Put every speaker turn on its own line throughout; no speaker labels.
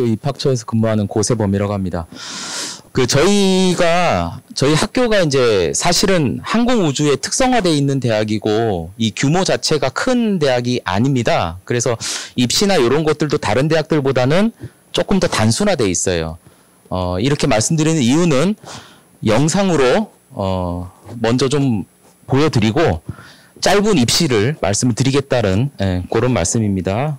입학교 입학처에서 근무하는 고세범이라고 합니다. 저희 학교가 이제 사실은 항공우주에 특성화되어 있는 대학이고 이 규모 자체가 큰 대학이 아닙니다. 그래서 입시나 이런 것들도 다른 대학들보다는 조금 더 단순화되어 있어요. 이렇게 말씀드리는 이유는 영상으로 먼저 좀 보여드리고 짧은 입시를 말씀을 드리겠다는 그런 말씀입니다.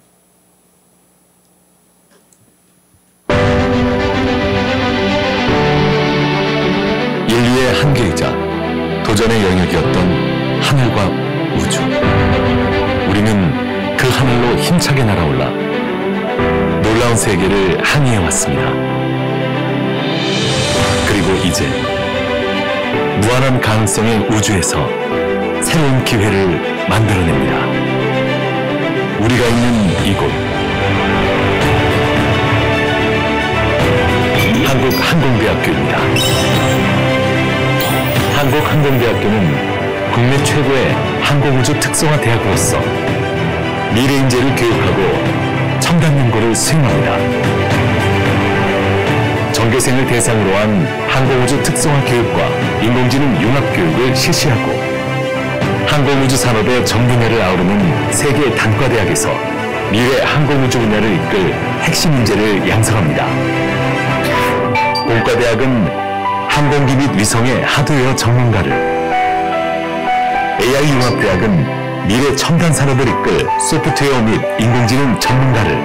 인류의 한계이자 도전의 영역이었던 하늘과 우주. 우리는 그 하늘로 힘차게 날아올라 놀라운 세계를 항해해왔습니다. 그리고 이제 무한한 가능성의 우주에서 새로운 기회를 만들어냅니다. 우리가 있는 이곳, 한국항공대학교입니다. 한국항공대학교는 국내 최고의 항공우주 특성화 대학으로서 미래 인재를 교육하고 첨단 연구를 수행합니다. 전교생을 대상으로 한 항공우주 특성화 교육과 인공지능 융합 교육을 실시하고 항공우주 산업의 전 분야를 아우르는 세계 단과대학에서 미래 항공우주 분야를 이끌 핵심 인재를 양성합니다. 공과대학은 항공기 및 위성의 하드웨어 전문가를, AI 융합대학은 미래 첨단 산업을 이끌 소프트웨어 및 인공지능 전문가를,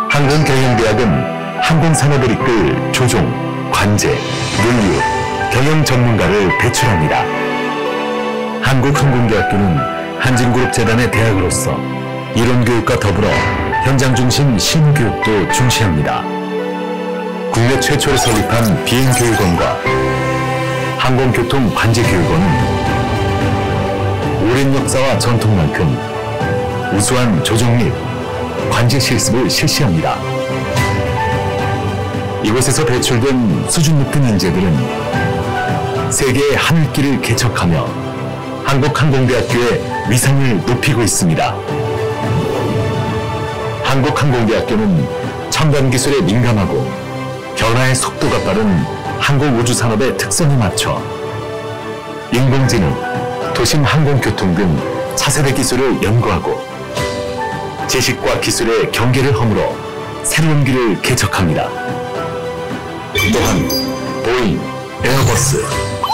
항공경영대학은 항공산업을 이끌 조종, 관제, 물류, 경영 전문가를 배출합니다. 한국항공대학교는 한진그룹재단의 대학으로서 이론교육과 더불어 현장 중심 실무교육도 중시합니다. 국내 최초로 설립한 비행교육원과 항공교통관제교육원은 오랜 역사와 전통만큼 우수한 조종 및 관제 실습을 실시합니다. 이곳에서 배출된 수준 높은 인재들은 세계의 하늘길을 개척하며 한국항공대학교의 위상을 높이고 있습니다. 한국항공대학교는 첨단 기술에 민감하고 변화의 속도가 빠른 항공우주산업의 특성에 맞춰 인공지능, 도심 항공교통 등 차세대 기술을 연구하고 지식과 기술의 경계를 허물어 새로운 길을 개척합니다. 또한 보잉, 에어버스,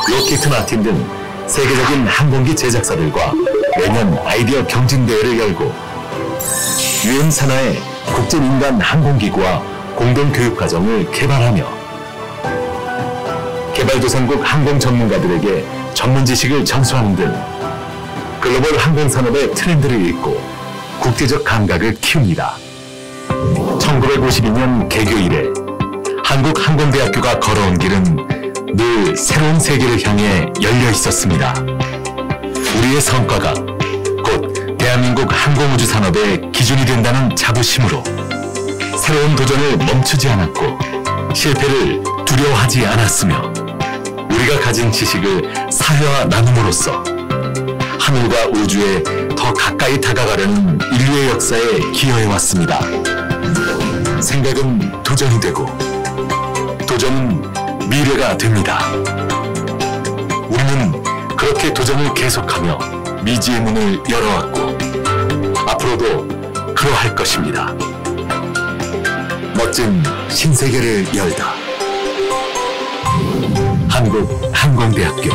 로키트 마틴 등 세계적인 항공기 제작사들과 매년 아이디어 경진대회를 열고 유엔 산하의 국제민간 항공기구와 공동교육과정을 개발하며 개발도상국 항공 전문가들에게 전문 지식을 전수하는 등 글로벌 항공산업의 트렌드를 읽고 국제적 감각을 키웁니다. 1952년 개교 이래 한국항공대학교가 걸어온 길은 늘 새로운 세계를 향해 열려 있었습니다. 우리의 성과가 곧 대한민국 항공우주 산업의 기준이 된다는 자부심으로 새로운 도전을 멈추지 않았고 실패를 두려워하지 않았으며 우리가 가진 지식을 사회와 나눔으로써 하늘과 우주에 더 가까이 다가가려는 인류의 역사에 기여해왔습니다. 생각은 도전이 되고 도전은 미래가 됩니다. 우리는 그렇게 도전을 계속하며 미지의 문을 열어왔고 앞으로도 그러할 것입니다. 멋진 신세계를 열다. 한국항공대학교.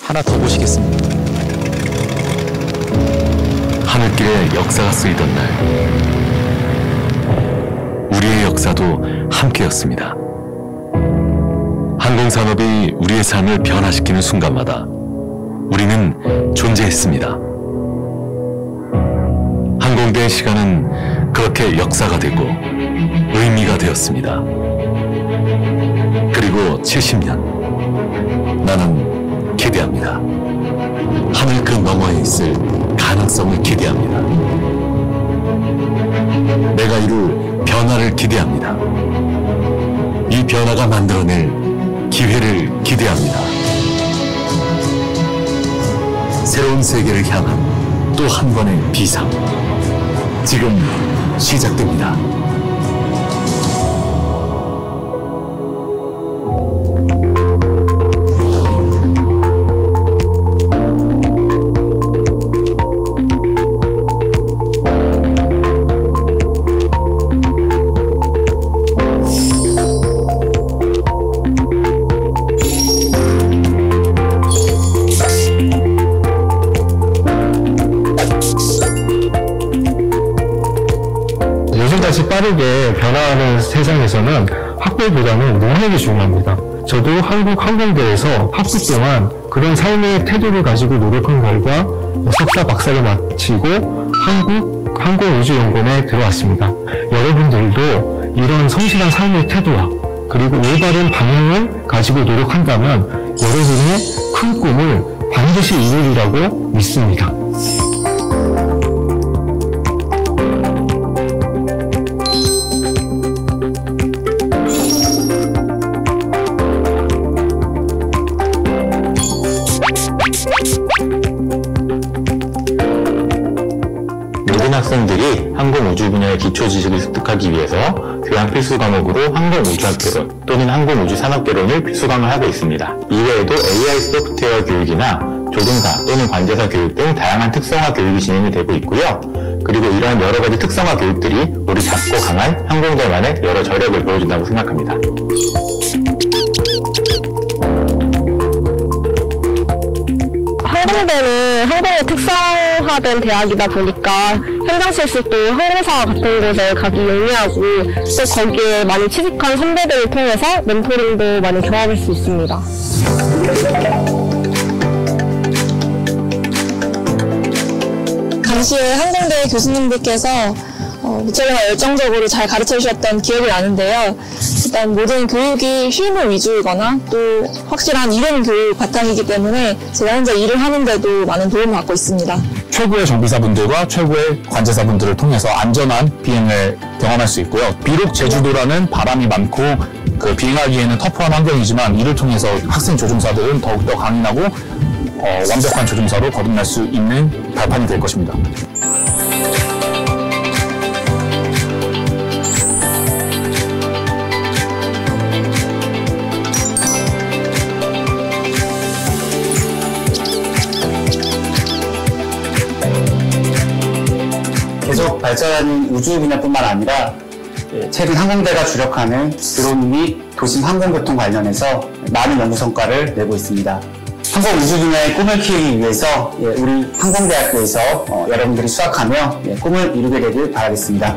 하나 더 보시겠습니다.
하늘길에 역사가 쓰이던 날 우리의 역사도 함께였습니다. 항공산업이 우리의 삶을 변화시키는 순간마다 우리는 존재했습니다. 항공대의 시간은 그렇게 역사가 되고 의미가 되었습니다. 그리고 70년 나는 기대합니다. 하늘 그 너머에 있을 가능성을 기대합니다. 내가 이룰 변화를 기대합니다. 이 변화가 만들어낼 기회를 기대합니다. 새로운 세계를 향한 또 한 번의 비상. 지금 시작됩니다.
요즘같이 빠르게 변화하는 세상에서는 학벌보다는 능력이 중요합니다. 저도 한국 항공대에서 학부 동안 그런 삶의 태도를 가지고 노력한 결과 석사 박사를 마치고 한국 항공우주연구원에 들어왔습니다. 여러분들도 이런 성실한 삶의 태도와 그리고 올바른 방향을 가지고 노력한다면 여러분의 큰 꿈을 반드시 이루리라고 믿습니다.
모든 학생들이 항공우주 분야의 기초 지식을 습득하기 위해서 교양 필수 과목으로 항공우주학개론 또는 항공우주산업개론을 필수강을 하고 있습니다. 이외에도 AI 소프트웨어 교육이나 조종사 또는 관제사 교육 등 다양한 특성화 교육이 진행이 되고 있고요. 그리고 이러한 여러 가지 특성화 교육들이 우리 작고 강한 항공대만의 여러 저력을 보여준다고 생각합니다.
항공대는 항공의 특성화된 대학이다 보니까 현장 실습도 항공사 같은 곳에 가기 용이하고 또 거기에 많이 취직한 선배들을 통해서 멘토링도 많이 경험할 수 있습니다.
당시에 항공대 교수님들께서 무척이나 열정적으로 잘 가르쳐 주셨던 기억이 나는데요. 일단 모든 교육이 실무 위주이거나 또 확실한 이론 교육 바탕이기 때문에 제가 현재 일을 하는데도 많은 도움을 받고 있습니다.
최고의 정비사분들과 최고의 관제사분들을 통해서 안전한 비행을 경험할 수 있고요. 비록 제주도라는 바람이 많고 비행하기에는 터프한 환경이지만 이를 통해서 학생 조종사들은 더욱더 강인하고 완벽한 조종사로 거듭날 수 있는 발판이 될 것입니다.
계속 발전하는 우주 분야뿐만 아니라 최근 항공대가 주력하는 드론 및 도심 항공교통 관련해서 많은 연구 성과를 내고 있습니다. 항공 우주 분야의 꿈을 키우기 위해서 우리 항공대학교에서 여러분들이 수학하며 꿈을 이루게 되길 바라겠습니다.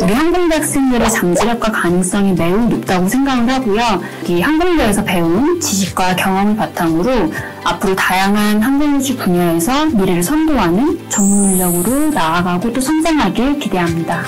우리 항공대 학생들의 잠재력과 가능성이 매우 높다고 생각을 하고요. 이 항공대에서 배운 지식과 경험을 바탕으로 앞으로 다양한 항공우주 분야에서 미래를 선도하는 전문 인력으로 나아가고 또 성장하길 기대합니다.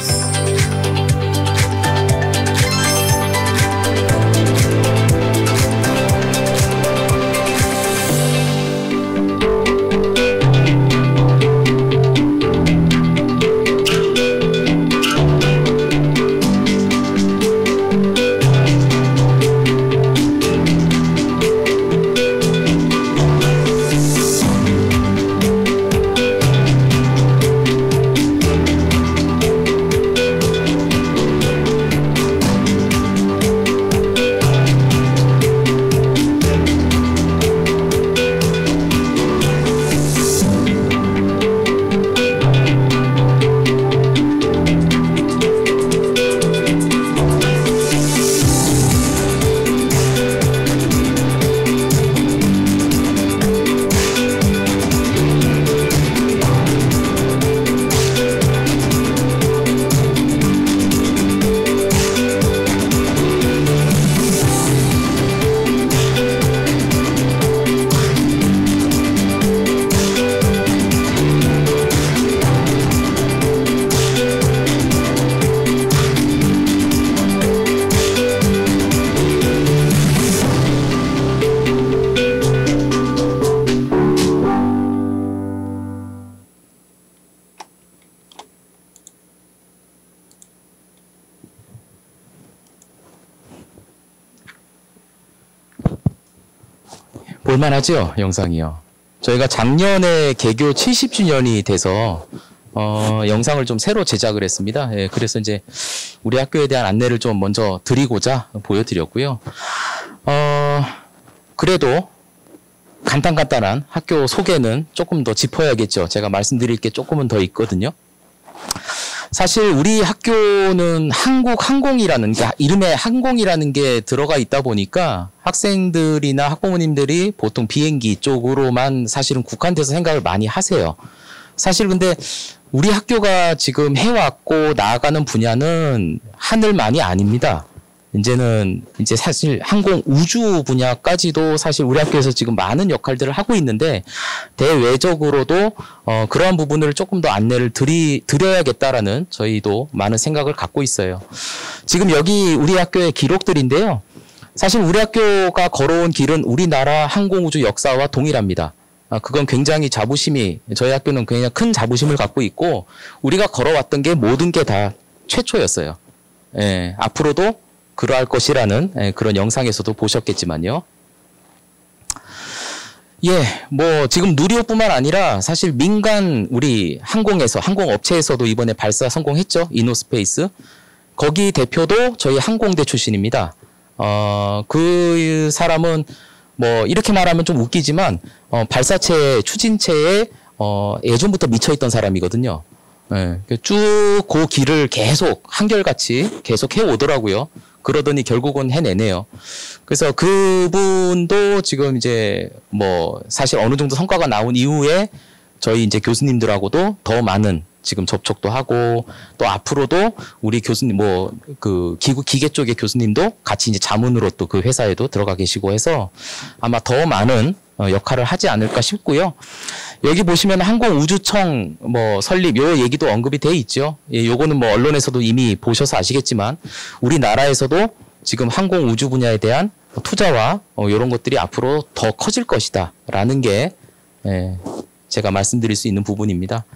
볼만하죠, 영상이요. 저희가 작년에 개교 70주년이 돼서 영상을 좀 새로 제작을 했습니다. 예, 그래서 이제 우리 학교에 대한 안내를 좀 먼저 드리고자 보여드렸고요. 그래도 간단한 학교 소개는 조금 더 짚어야겠죠. 제가 말씀드릴 게 조금은 더 있거든요. 사실 우리 학교는 한국항공이라는 게, 이름에 항공이라는 게 들어가 있다 보니까 학생들이나 학부모님들이 보통 비행기 쪽으로만 사실은 국한돼서 생각을 많이 하세요. 사실 근데 우리 학교가 지금 해왔고 나아가는 분야는 하늘만이 아닙니다. 이제는 이제 사실 항공 우주 분야까지도 사실 우리 학교에서 지금 많은 역할들을 하고 있는데, 대외적으로도 그러한 부분을 조금 더 안내를 드려야겠다라는 저희도 많은 생각을 갖고 있어요. 지금 여기 우리 학교의 기록들인데요. 사실 우리 학교가 걸어온 길은 우리나라 항공우주 역사와 동일합니다. 그건 굉장히 자부심이, 저희 학교는 굉장히 큰 자부심을 갖고 있고, 우리가 걸어왔던 게 모든 게 다 최초였어요. 예, 앞으로도 그러할 것이라는 그런 영상에서도 보셨겠지만요. 예, 뭐 지금 누리호뿐만 아니라 사실 민간 우리 항공업체에서도 이번에 발사 성공했죠. 이노스페이스. 거기 대표도 저희 항공대 출신입니다. 그 사람은 뭐 이렇게 말하면 좀 웃기지만 발사체 추진체에 예전부터 미쳐있던 사람이거든요. 예, 쭉 그 길을 계속 한결같이 계속 해오더라고요. 그러더니 결국은 해내네요. 그래서 그분도 지금 이제 뭐 사실 어느 정도 성과가 나온 이후에 저희 이제 교수님들하고도 더 많은 지금 접촉도 하고, 또 앞으로도 우리 교수님 뭐 그 기계 쪽의 교수님도 같이 이제 자문으로 또 그 회사에도 들어가 계시고 해서 아마 더 많은 역할을 하지 않을까 싶고요. 여기 보시면 항공우주청 뭐 설립 요 얘기도 언급이 돼 있죠. 예, 요거는 뭐 언론에서도 이미 보셔서 아시겠지만 우리나라에서도 지금 항공우주 분야에 대한 투자와 이런 것들이 앞으로 더 커질 것이다라는 게 제가 말씀드릴 수 있는 부분입니다.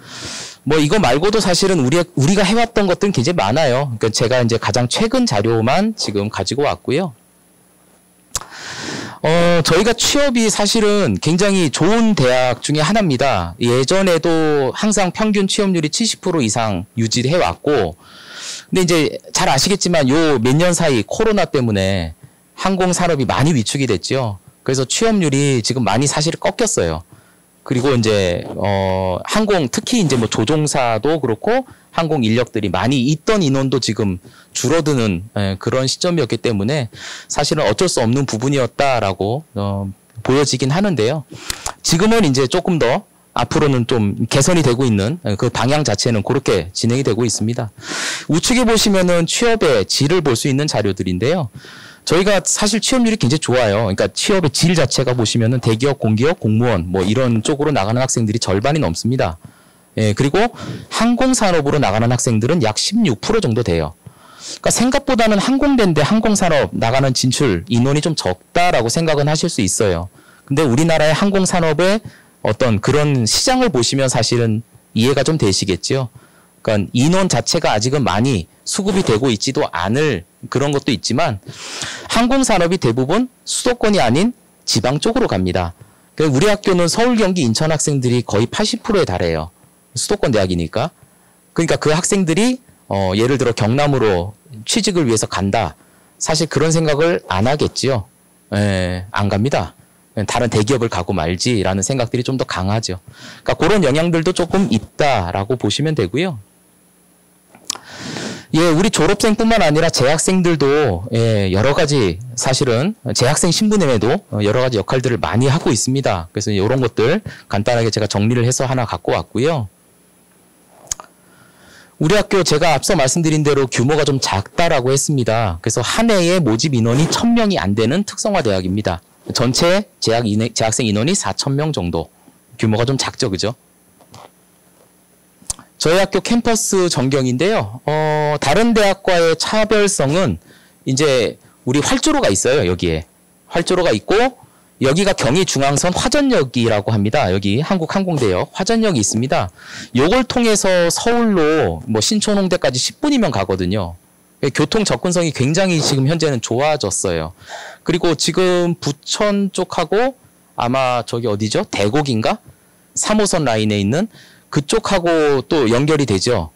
뭐 이거 말고도 사실은 우리가 해왔던 것들은 굉장히 많아요. 그러니까 제가 이제 가장 최근 자료만 지금 가지고 왔고요. 저희가 취업이 사실은 굉장히 좋은 대학 중에 하나입니다. 예전에도 항상 평균 취업률이 70% 이상 유지해 왔고, 근데 이제 잘 아시겠지만 요 몇 년 사이 코로나 때문에 항공 산업이 많이 위축이 됐죠. 그래서 취업률이 지금 많이 사실 꺾였어요. 그리고 이제 항공 특히 이제 뭐 조종사도 그렇고 항공 인력들이 많이 있던 인원도 지금 줄어드는 그런 시점이었기 때문에 사실은 어쩔 수 없는 부분이었다라고 보여지긴 하는데요. 지금은 이제 조금 더 앞으로는 좀 개선이 되고 있는 그 방향 자체는 그렇게 진행이 되고 있습니다. 우측에 보시면은 취업의 질을 볼 수 있는 자료들인데요. 저희가 사실 취업률이 굉장히 좋아요. 그러니까 취업의 질 자체가 보시면은 대기업, 공기업, 공무원 뭐 이런 쪽으로 나가는 학생들이 절반이 넘습니다. 예, 그리고 항공산업으로 나가는 학생들은 약 16% 정도 돼요. 그러니까 생각보다는 항공대인데 항공산업 나가는 진출 인원이 좀 적다라고 생각은 하실 수 있어요. 근데 우리나라의 항공산업의 어떤 그런 시장을 보시면 사실은 이해가 좀 되시겠죠. 그러니까 인원 자체가 아직은 많이 수급이 되고 있지도 않을 그런 것도 있지만 항공산업이 대부분 수도권이 아닌 지방 쪽으로 갑니다. 그러니까 우리 학교는 서울, 경기, 인천 학생들이 거의 80%에 달해요. 수도권 대학이니까. 그러니까 그 학생들이 예를 들어 경남으로 취직을 위해서 간다. 사실 그런 생각을 안 하겠지요. 예, 안 갑니다. 다른 대기업을 가고 말지라는 생각들이 좀 더 강하죠. 그러니까 그런 영향들도 조금 있다라고 보시면 되고요. 예, 우리 졸업생뿐만 아니라 재학생들도 여러 가지 사실은 재학생 신분임에도 여러 가지 역할들을 많이 하고 있습니다. 그래서 이런 것들 간단하게 제가 정리를 해서 하나 갖고 왔고요. 우리 학교 제가 앞서 말씀드린 대로 규모가 좀 작다라고 했습니다. 그래서 한 해에 모집 인원이 1000명이 안 되는 특성화 대학입니다. 전체 재학생 인원이 4000명 정도. 규모가 좀 작죠, 그죠? 저희 학교 캠퍼스 전경인데요. 다른 대학과의 차별성은 이제 우리 활주로가 있어요, 여기에. 활주로가 있고, 여기가 경의중앙선 화전역이라고 합니다. 여기 한국항공대역 화전역이 있습니다. 요걸 통해서 서울로 뭐 신촌홍대까지 10분이면 가거든요. 교통 접근성이 굉장히 지금 현재는 좋아졌어요. 그리고 지금 부천 쪽하고 아마 저기 어디죠? 대곡인가? 3호선 라인에 있는 그쪽하고 또 연결이 되죠.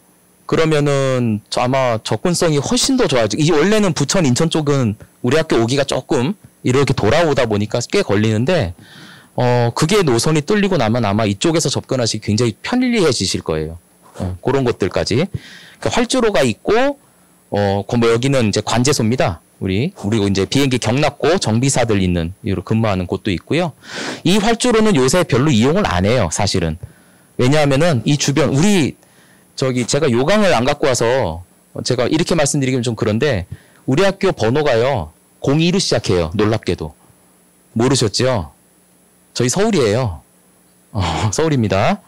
그러면은 아마 접근성이 훨씬 더 좋아지죠. 이 원래는 부천, 인천 쪽은 우리 학교 오기가 조금 이렇게 돌아오다 보니까 꽤 걸리는데 그게 노선이 뚫리고 나면 아마 이쪽에서 접근하시기 굉장히 편리해지실 거예요. 그런 것들까지. 그러니까 활주로가 있고 뭐 여기는 이제 관제소입니다. 그리고 이제 비행기 경납고 정비사들 있는 이로 근무하는 곳도 있고요. 이 활주로는 요새 별로 이용을 안 해요, 사실은. 왜냐하면은 이 주변 제가 요강을 안 갖고 와서 제가 이렇게 말씀드리기는 좀 그런데 우리 학교 번호가요 02로 시작해요. 놀랍게도. 모르셨죠? 저희 서울이에요. 서울입니다.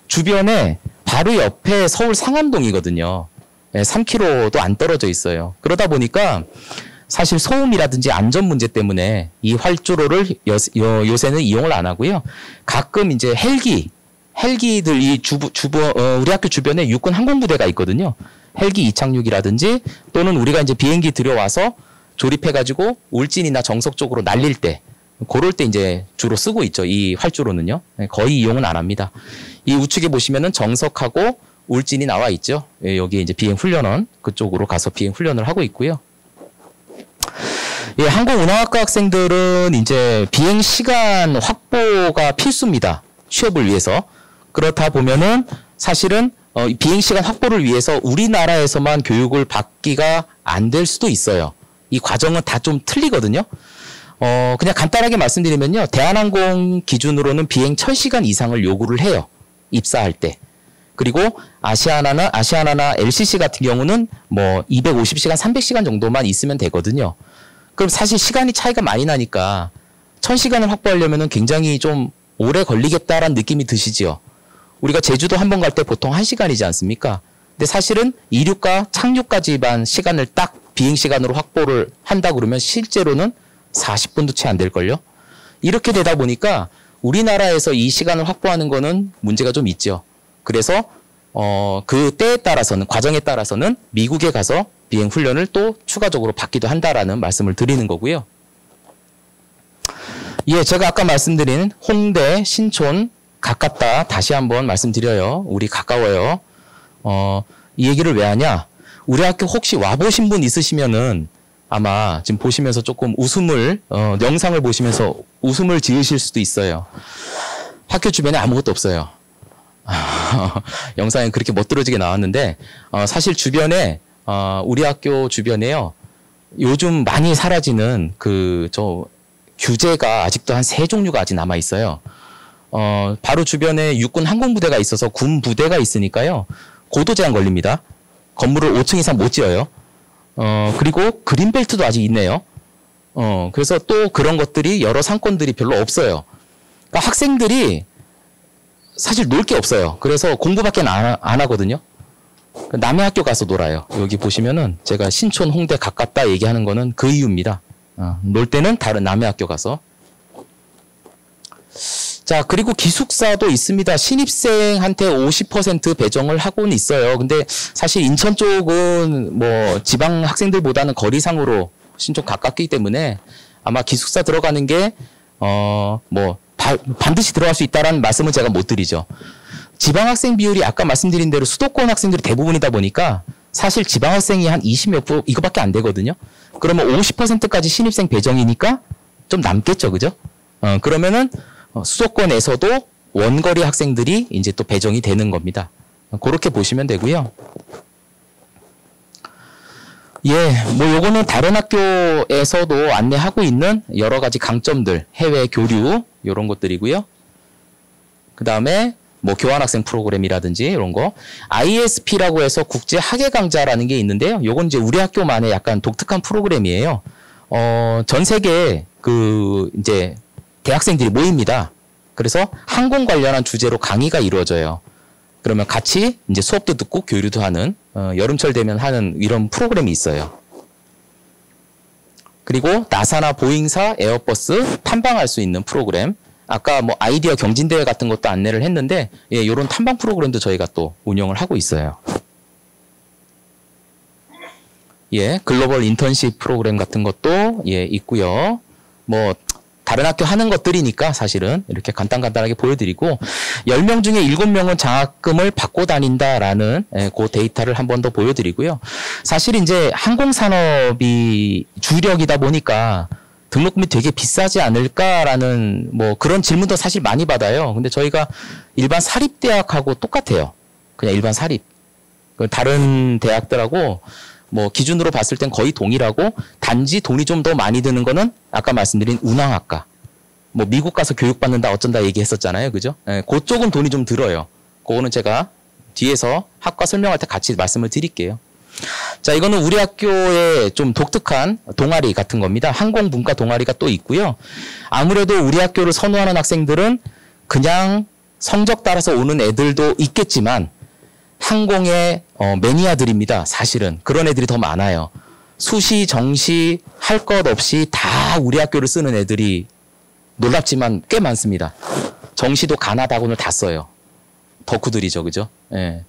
주변에 바로 옆에 서울 상암동이거든요. 3km도 안 떨어져 있어요. 그러다 보니까 사실 소음이라든지 안전 문제 때문에 이 활주로를 요새는 이용을 안 하고요. 가끔 이제 헬기들 우리 학교 주변에 육군 항공부대가 있거든요. 헬기 이착륙이라든지 또는 우리가 이제 비행기 들여와서 조립해가지고 울진이나 정석 쪽으로 날릴 때 그럴 때 이제 주로 쓰고 있죠. 이 활주로는요. 거의 이용은 안 합니다. 이 우측에 보시면은 정석하고 울진이 나와 있죠. 여기 이제 비행 훈련원 그쪽으로 가서 비행 훈련을 하고 있고요. 항공운항학과 학생들은 이제 비행 시간 확보가 필수입니다. 취업을 위해서. 그렇다 보면은 사실은 비행 시간 확보를 위해서 우리나라에서만 교육을 받기가 안 될 수도 있어요. 이 과정은 다 좀 틀리거든요. 그냥 간단하게 말씀드리면요. 대한항공 기준으로는 비행 1000시간 이상을 요구를 해요. 입사할 때. 그리고 아시아나나 LCC 같은 경우는 뭐 250시간, 300시간 정도만 있으면 되거든요. 그럼 사실 시간이 차이가 많이 나니까 1000시간을 확보하려면은 굉장히 좀 오래 걸리겠다라는 느낌이 드시지요. 우리가 제주도 한 번 갈 때 보통 1시간이지 않습니까? 근데 사실은 이륙과 착륙까지만 시간을 딱 비행 시간으로 확보를 한다 그러면 실제로는 40분도 채 안 될걸요? 이렇게 되다 보니까 우리나라에서 이 시간을 확보하는 거는 문제가 좀 있죠. 그래서 그 때에 따라서는 과정에 따라서는 미국에 가서 비행 훈련을 또 추가적으로 받기도 한다라는 말씀을 드리는 거고요. 제가 아까 말씀드린 홍대, 신촌 가깝다 다시 한번 말씀드려요. 우리 가까워요. 이 얘기를 왜 하냐? 우리 학교 혹시 와보신 분 있으시면은 아마 지금 보시면서 조금 영상을 보시면서 웃음을 지으실 수도 있어요. 학교 주변에 아무것도 없어요. 영상에 그렇게 멋들어지게 나왔는데 사실 주변에 우리 학교 주변에요. 요즘 많이 사라지는 규제가 아직도 한 3종류가 아직 남아 있어요. 바로 주변에 육군 항공부대가 있어서 군 부대가 있으니까요. 고도 제한 걸립니다. 건물을 5층 이상 못 지어요. 그리고 그린벨트도 아직 있네요. 그래서 또 그런 것들이 여러 상권들이 별로 없어요. 그러니까 학생들이 사실 놀 게 없어요. 그래서 공부밖에 안 하거든요. 남의 학교 가서 놀아요. 여기 보시면은 제가 신촌, 홍대 가깝다 얘기하는 거는 그 이유입니다. 놀 때는 다른 남의 학교 가서. 자, 그리고 기숙사도 있습니다. 신입생한테 50% 배정을 하고는 있어요. 근데 사실 인천 쪽은 뭐 지방 학생들보다는 거리상으로 훨씬 좀 가깝기 때문에 아마 기숙사 들어가는 게 반드시 들어갈 수 있다라는 말씀은 제가 못 드리죠. 지방 학생 비율이 아까 말씀드린 대로 수도권 학생들이 대부분이다 보니까 사실 지방 학생이 한 20몇 프로 이거밖에 안 되거든요. 그러면 50%까지 신입생 배정이니까 좀 남겠죠, 그죠? 그러면은 수도권에서도 원거리 학생들이 이제 또 배정이 되는 겁니다. 그렇게 보시면 되고요. 뭐 요거는 다른 학교에서도 안내하고 있는 여러 가지 강점들, 해외 교류 이런 것들이고요. 그 다음에 뭐 교환학생 프로그램이라든지 이런 거, ISP라고 해서 국제 학예 강좌라는 게 있는데요. 요건 이제 우리 학교만의 약간 독특한 프로그램이에요. 전 세계 이제 대학생들이 모입니다. 그래서 항공 관련한 주제로 강의가 이루어져요. 그러면 같이 이제 수업도 듣고 교류도 하는 여름철 되면 하는 이런 프로그램이 있어요. 그리고 나사나 보잉사, 에어버스 탐방할 수 있는 프로그램. 아까 뭐 아이디어 경진대회 같은 것도 안내를 했는데 이런 탐방 프로그램도 저희가 또 운영을 하고 있어요. 글로벌 인턴십 프로그램 같은 것도 있고요. 뭐 다른 학교 하는 것들이니까 사실은 이렇게 간단하게 보여드리고 10명 중에 7명은 장학금을 받고 다닌다라는 그 데이터를 한 번 더 보여드리고요. 사실 이제 항공산업이 주력이다 보니까 등록금이 되게 비싸지 않을까라는 뭐 그런 질문도 사실 많이 받아요. 근데 저희가 일반 사립대학하고 똑같아요. 그냥 일반 사립. 다른 대학들하고 뭐 기준으로 봤을 땐 거의 동일하고 단지 돈이 좀 더 많이 드는 거는 아까 말씀드린 운항학과. 뭐 미국 가서 교육받는다 어쩐다 얘기했었잖아요. 그죠? 그쪽은 돈이 좀 들어요. 그거는 제가 뒤에서 학과 설명할 때 같이 말씀을 드릴게요. 자, 이거는 우리 학교의 좀 독특한 동아리 같은 겁니다. 항공문과 동아리가 또 있고요. 아무래도 우리 학교를 선호하는 학생들은 그냥 성적 따라서 오는 애들도 있겠지만 항공의 매니아들입니다. 사실은 그런 애들이 더 많아요. 수시, 정시 할 것 없이 다 우리 학교를 쓰는 애들이 놀랍지만 꽤 많습니다. 정시도 가나다군을 다 써요. 덕후들이죠, 그죠? 예.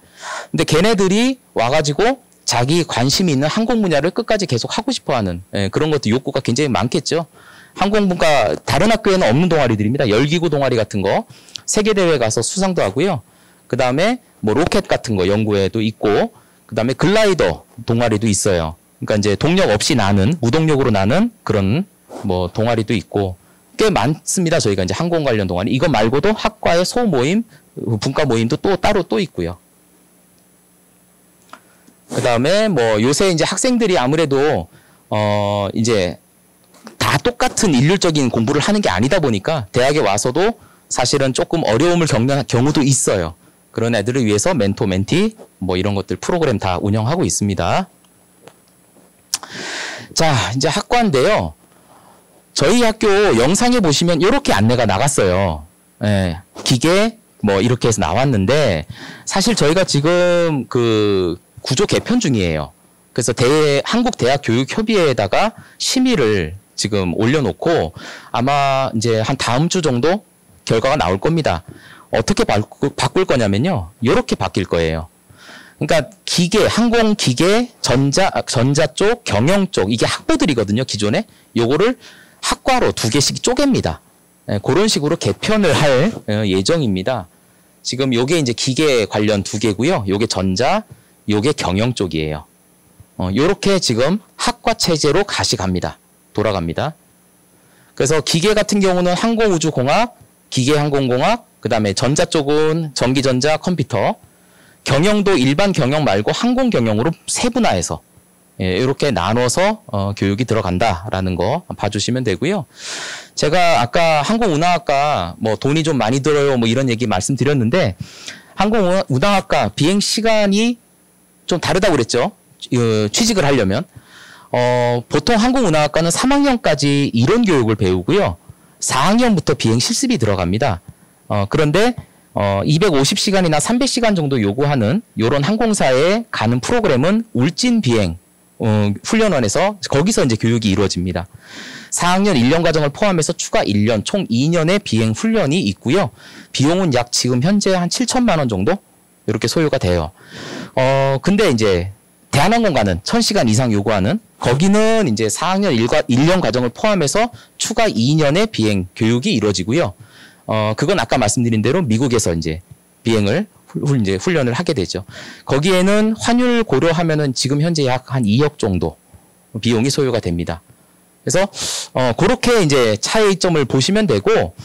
근데 걔네들이 와가지고 자기 관심이 있는 항공 분야를 끝까지 계속 하고 싶어하는 그런 것도 욕구가 굉장히 많겠죠. 항공문과 다른 학교에는 없는 동아리들입니다. 열기구 동아리 같은 거 세계대회 가서 수상도 하고요. 그 다음에 뭐 로켓 같은 거 연구회도 있고 그 다음에 글라이더 동아리도 있어요. 그러니까 이제 동력 없이 나는 무동력으로 나는 그런 뭐 동아리도 있고 꽤 많습니다. 저희가 이제 항공 관련 동아리 이거 말고도 학과의 소모임, 분과 모임도 또 따로 또 있고요. 그 다음에 뭐 요새 이제 학생들이 아무래도 이제 다 똑같은 일률적인 공부를 하는 게 아니다 보니까 대학에 와서도 사실은 조금 어려움을 겪는 경우도 있어요. 그런 애들을 위해서 멘토, 멘티 뭐 이런 것들 프로그램 다 운영하고 있습니다. 자, 이제 학과인데요. 저희 학교 영상에 보시면 이렇게 안내가 나갔어요. 예, 기계 뭐 이렇게 해서 나왔는데 사실 저희가 지금 그 구조 개편 중이에요. 그래서 한국대학교육협의회에다가 심의를 지금 올려놓고 아마 이제 한 다음 주 정도 결과가 나올 겁니다. 어떻게 바꿀 거냐면요. 이렇게 바뀔 거예요. 그러니까 기계, 항공기계, 전자 쪽, 경영 쪽 이게 학부들이거든요. 기존에. 요거를 학과로 2개씩 쪼갭니다. 그런 식으로 개편을 할 예정입니다. 지금 요게 이제 기계 관련 2개고요. 요게 전자, 요게 경영 쪽이에요. 요렇게 지금 학과 체제로 갑니다. 돌아갑니다. 그래서 기계 같은 경우는 항공우주공학, 기계항공공학, 그 다음에 전자 쪽은 전기전자, 컴퓨터, 경영도 일반 경영 말고 항공경영으로 세분화해서 이렇게 나눠서 교육이 들어간다라는 거 봐주시면 되고요. 제가 아까 항공운항학과 뭐 돈이 좀 많이 들어요 뭐 이런 얘기 말씀드렸는데 항공운항학과 비행 시간이 좀 다르다고 그랬죠. 취직을 하려면 보통 항공운항학과는 3학년까지 이론 교육을 배우고요. 4학년부터 비행 실습이 들어갑니다. 그런데 250시간이나 300시간 정도 요구하는 이런 항공사에 가는 프로그램은 울진 비행 훈련원에서 거기서 이제 교육이 이루어집니다. 4학년 1년 과정을 포함해서 추가 1년 총 2년의 비행 훈련이 있고요. 비용은 약 지금 현재 한 7천만 원 정도 이렇게 소요가 돼요. 근데 이제 대한항공과는 1000시간 이상 요구하는 거기는 이제 4학년 1년 과정을 포함해서 추가 2년의 비행 교육이 이루어지고요. 그건 아까 말씀드린 대로 미국에서 이제 비행을 이제 훈련을 하게 되죠. 거기에는 환율 고려하면은 지금 현재 약 한 2억 정도 비용이 소요가 됩니다. 그래서 그렇게 이제 차이점을 보시면 되고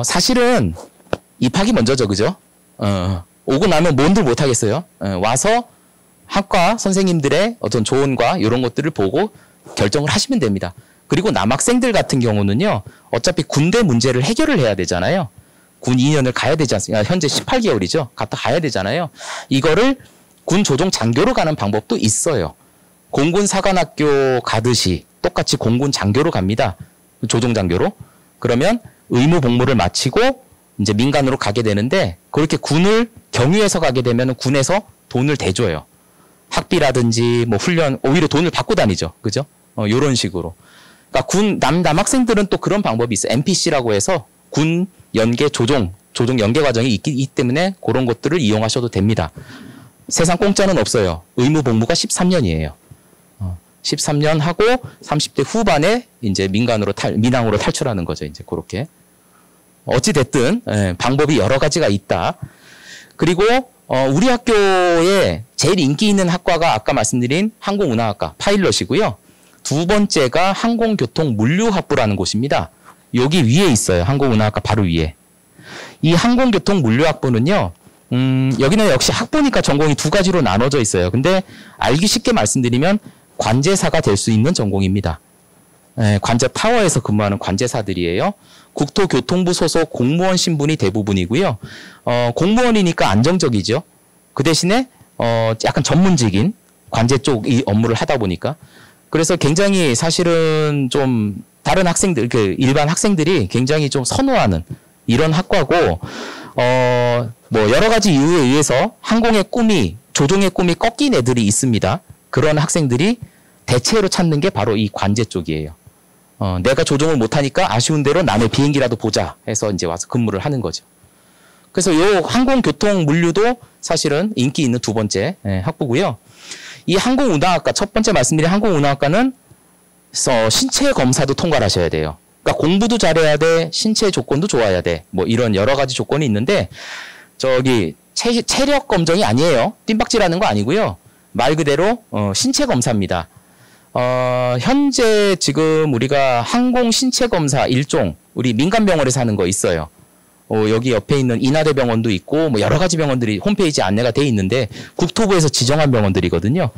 사실은 입학이 먼저죠, 그죠? 오고 나면 뭔들 못 하겠어요. 와서 학과 선생님들의 어떤 조언과 이런 것들을 보고 결정을 하시면 됩니다. 그리고 남학생들 같은 경우는요, 어차피 군대 문제를 해결을 해야 되잖아요. 군 2년을 가야 되지 않습니까? 현재 18개월이죠. 갔다 가야 되잖아요. 이거를 군 조종 장교로 가는 방법도 있어요. 공군 사관학교 가듯이 똑같이 공군 장교로 갑니다. 조종 장교로. 그러면 의무 복무를 마치고 이제 민간으로 가게 되는데 그렇게 군을 경유해서 가게 되면 군에서 돈을 대줘요. 학비라든지 뭐 훈련 오히려 돈을 받고 다니죠. 그죠? 요런 식으로. 그러니까 남학생들은 또 그런 방법이 있어요. NPC라고 해서 군 연계 조종 연계 과정이 있기 때문에 그런 것들을 이용하셔도 됩니다. 세상 공짜는 없어요. 의무 복무가 13년이에요. 13년 하고 30대 후반에 이제 민항으로 탈출하는 거죠. 이제 그렇게. 어찌 됐든 방법이 여러 가지가 있다. 그리고 우리 학교에 제일 인기 있는 학과가 아까 말씀드린 항공운항학과 파일럿이고요. 두 번째가 항공교통물류학부라는 곳입니다. 여기 위에 있어요. 항공운항학과 바로 위에. 이 항공교통물류학부는요. 여기는 역시 학부니까 전공이 두 가지로 나눠져 있어요. 근데 알기 쉽게 말씀드리면 관제사가 될 수 있는 전공입니다. 관제 타워에서 근무하는 관제사들이에요. 국토교통부 소속 공무원 신분이 대부분이고요. 공무원이니까 안정적이죠. 그 대신에 약간 전문직인 관제 쪽 이 업무를 하다 보니까 그래서 굉장히 사실은 좀 다른 학생들, 일반 학생들이 굉장히 좀 선호하는 이런 학과고 뭐 여러 가지 이유에 의해서 조종의 꿈이 꺾인 애들이 있습니다. 그런 학생들이 대체로 찾는 게 바로 이 관제 쪽이에요. 내가 조종을 못하니까 아쉬운 대로 남의 비행기라도 보자 해서 이제 와서 근무를 하는 거죠. 그래서 이 항공교통물류도 사실은 인기 있는 두 번째 학부고요. 이 항공운항학과, 첫 번째 말씀드린 항공운항학과는 신체 검사도 통과를 하셔야 돼요. 그러니까 공부도 잘해야 돼, 신체 조건도 좋아야 돼. 뭐 이런 여러 가지 조건이 있는데 체력 검정이 아니에요. 뜀박질하는 거 아니고요. 말 그대로 신체 검사입니다. 현재 지금 우리가 항공 신체 검사 일종 우리 민간병원에서 하는 거 있어요. 여기 옆에 있는 인하대병원도 있고 뭐 여러 가지 병원들이 홈페이지에 안내가 돼 있는데 국토부에서 지정한 병원들이거든요.